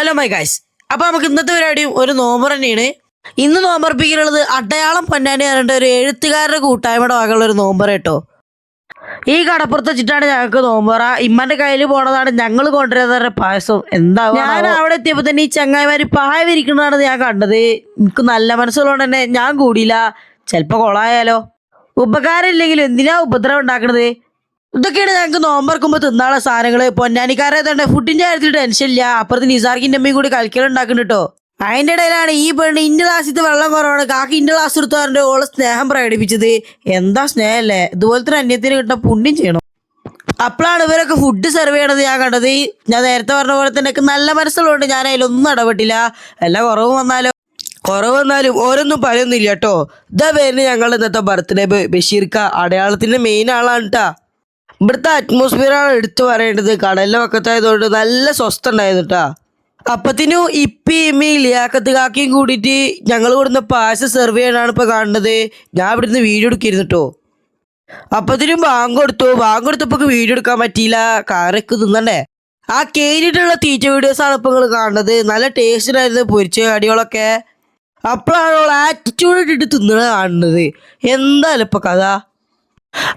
Hello my guys. അപ്പോൾ നമുക്ക് ഇന്നത്തെ പരിപാടിയും ഒരു നോമ്പർ തന്നെയാണ്. ഇന്ന് നോമ്പർപ്പിക്കാനുള്ളത് അടയാളം പൊന്നാനി പറഞ്ഞിട്ട് ഒരു എഴുത്തുകാരുടെ കൂട്ടായ്മയുടെ വകയുള്ള ഒരു നോമ്പർ കേട്ടോ. ഈ കടപ്പുറത്ത് വെച്ചിട്ടാണ് ഞങ്ങൾക്ക് നോമ്പറ. ഇമ്മന്റെ കയ്യിൽ പോണതാണ് ഞങ്ങൾ കൊണ്ടുവരുന്ന പായസം. എന്താ ഞാൻ അവിടെ എത്തിയപ്പോൾ തന്നെ ഈ ചങ്ങായിമാര് പായ വിരിക്കുന്നതാണ് ഞാൻ കണ്ടത്. എനിക്ക് നല്ല മനസ്സുള്ളതുകൊണ്ട് തന്നെ ഞാൻ കൂടിയില്ല. ചിലപ്പോൾ കൊളായാലോ. ഉപകാരം ഇല്ലെങ്കിലും എന്തിനാ ഉപദ്രവം ഉണ്ടാക്കണത്? ഇതൊക്കെയാണ് ഞങ്ങൾക്ക് നോമ്പറക്കുമ്പോൾ തിന്നാനുള്ള സാധനങ്ങൾ. പൊന്നാനിക്കാരെ തന്നെ ഫുഡിന്റെ കാര്യത്തിൽ ടെൻഷൻ ഇല്ല. അപ്പുറത്ത് നിസാർക്കിന്റെ അമ്മയും കൂടി കളിക്കലുണ്ടാക്കുന്നുണ്ട് കേട്ടോ. അതിൻ്റെ ഇടയിലാണ് ഈ പെണ്ണ് ഇന്റെ ക്ലാസ്സിൽ വെള്ളം കുറവാണ് കാക്കി ഇന്റെ ക്ലാസ് എടുത്തു പറഞ്ഞിട്ട് ഓള് സ്നേഹം പ്രകടിപ്പിച്ചത്. എന്താ സ്നേഹമല്ലേ? ഇതുപോലത്തെ അന്യത്തിന് കിട്ടാൻ പുണ്യം ചെയ്യണം. അപ്പോഴാണ് ഇവരൊക്കെ ഫുഡ് സെർവ് ചെയ്യണത് ഞാൻ കണ്ടത്. ഞാൻ നേരത്തെ പറഞ്ഞ പോലെ തന്നെ നല്ല മനസ്സുള്ളതുകൊണ്ട് ഞാൻ അതിലൊന്നും ഇടപെട്ടില്ല. എല്ലാം കുറവ് വന്നാലും ഓരോന്നും പറയൊന്നുമില്ല കേട്ടോ. ഇതാ പേരിന് ഞങ്ങളുടെ ഇന്നത്തെ ബർത്ത്ഡേ ബഷീർക്ക അടയാളത്തിന്റെ മെയിൻ ആളാണ് കേട്ടാ. ഇവിടുത്തെ അറ്റ്മോസ്ഫിയറാണ് എടുത്തു പറയേണ്ടത്. കടലിലെ വക്കത്തായതുകൊണ്ട് നല്ല സ്വസ്ഥ ഉണ്ടായിരുന്നു കേട്ടാ. അപ്പത്തിനും ഇമ്മി ലിയാക്കത്ത് കാക്കിയും കൂടിയിട്ട് ഞങ്ങൾ കൊടുന്ന പായസം സെർവ് ചെയ്യാനാണ് ഇപ്പോൾ കാണുന്നത്. ഞാൻ ഇവിടുന്ന് വീഡിയോ എടുക്കിയിരുന്നു കേട്ടോ. അപ്പത്തിനും ബാങ്ക് കൊടുത്തപ്പോൾ വീഡിയോ എടുക്കാൻ പറ്റിയില്ല. കാറൊക്കെ തിന്നണ്ടേ. ആ കേറിയിട്ടുള്ള തീറ്റ വീഡിയോസാണ് ഇപ്പോൾ നിങ്ങൾ കാണുന്നത്. നല്ല ടേസ്റ്റിലായിരുന്നു പൊരിച്ച കടികളൊക്കെ. അപ്പോഴാണ് ആറ്റിറ്റ്യൂഡ് ഇട്ടിട്ട് തിന്നണ കാണുന്നത്. എന്തായാലും ഇപ്പം കഥ.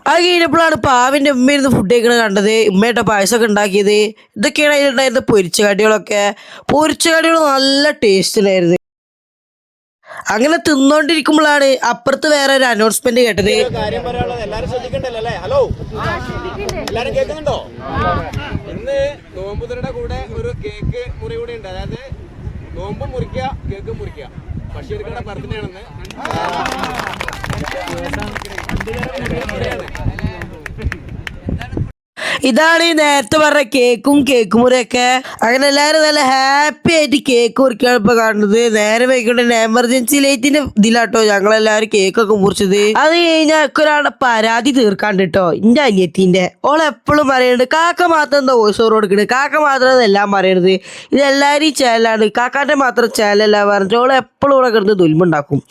അത് കഴിഞ്ഞപ്പോഴാണ് പാവിൻ്റെ ഉമ്മ ഇരുന്ന് ഫുഡ് കഴിക്കണത് കണ്ടത്. ഉമ്മയുടെ പായസമൊക്കെ ഉണ്ടാക്കിയത്. ഇതൊക്കെയാണ് അതിലുണ്ടായിരുന്നത് പൊരിച്ച കടികളൊക്കെ. പൊരിച്ച കടികൾ നല്ല ടേസ്റ്റിലായിരുന്നു. അങ്ങനെ തിന്നോണ്ടിരിക്കുമ്പോഴാണ് അപ്പുറത്ത് വേറെ ഒരു അനൗൺസ്മെന്റ് കേട്ടത്. ഹലോ, എല്ലാരും കേൾക്കുന്നുണ്ടോ? ഇന്ന് നോമ്പുതരുടെ കൂടെ ഒരു കേക്ക് മുറി കൂടെ ഉണ്ട്. അതായത് നോമ്പ് മുറിക്കുക, കേക്ക് മുറിക്കുക. ബഷീർക്കയുടെ ബർത്ത്ഡേ ആണെന്ന്. ഇതാണ് ഈ നേരത്തെ പറഞ്ഞ കേക്ക് മുറിയൊക്കെ. അങ്ങനെ എല്ലാവരും നല്ല ഹാപ്പി ആയിട്ട് കേക്ക് മുറിക്കാണ് ഇപ്പൊ കാണുന്നത്. നേരെ വൈകിട്ട് എമർജൻസി ലൈറ്റിന്റെ ഇതിലാട്ടോ ഞങ്ങളെല്ലാവരും കേക്കൊക്കെ മുറിച്ചത്. അത് കഴിഞ്ഞാൽ ഒരാളുടെ പരാതി തീർക്കാണ്ട് കേട്ടോ. എന്റെ അനിയത്തിന്റെ ഓളെപ്പോഴും പറയുന്നുണ്ട് കാക്ക മാത്രം എന്താ വോയിസ് ഓവർ കൊടുക്കണത്, കാക്ക മാത്രം എല്ലാം പറയണത്. ഇതെല്ലാവരും ചേലാണ്, കാക്കാന്റെ മാത്രം ചേലല്ല പറഞ്ഞിട്ട് ഓളെ എപ്പോഴും ഇവിടെ കിടന്ന് ദുൽമുണ്ടാക്കും.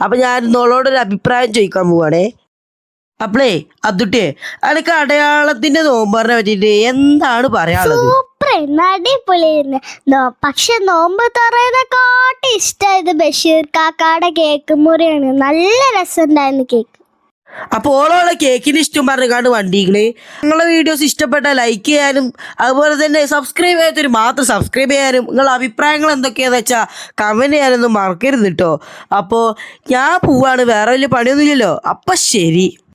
അപ്പൊ ഞാൻ ഓളോടൊരു അഭിപ്രായം ചോദിക്കാൻ പോവാണേ. അപ്പളേ അബ്ദുട്ടിയെ അനക്ക് അടയാളത്തിന്റെ നോമ്പറിനെ പറ്റിട്ട് എന്താണ് പറയാനുള്ളത്? അടിപൊളിയായിരുന്നു. പക്ഷെ നോമ്പ് തുറന്നേക്കാട്ടി ഇഷ്ടമായത് ബഷീർ കാക്കാടെ കേക്ക് മുറിയാണ്. നല്ല രസമുണ്ടായിരുന്നു കേക്ക്. അപ്പോൾ ഓളോളെ കേക്കിന് ഇഷ്ടം പറഞ്ഞാണ്ട് വണ്ടികള്. നിങ്ങളെ വീഡിയോസ് ഇഷ്ടപ്പെട്ടാൽ ലൈക്ക് ചെയ്യാനും അതുപോലെ തന്നെ സബ്സ്ക്രൈബ് ചെയ്യാത്തൊരു മാത്രം സബ്സ്ക്രൈബ് ചെയ്യാനും നിങ്ങളുടെ അഭിപ്രായങ്ങൾ എന്തൊക്കെയാണെന്ന് വെച്ചാൽ കമൻറ്റ് ചെയ്യാനൊന്നും മറക്കരുത് കേട്ടോ. അപ്പോൾ ഞാൻ പോവാണ്, വേറെ വലിയ പണിയൊന്നുമില്ലല്ലോ. അപ്പം ശരി.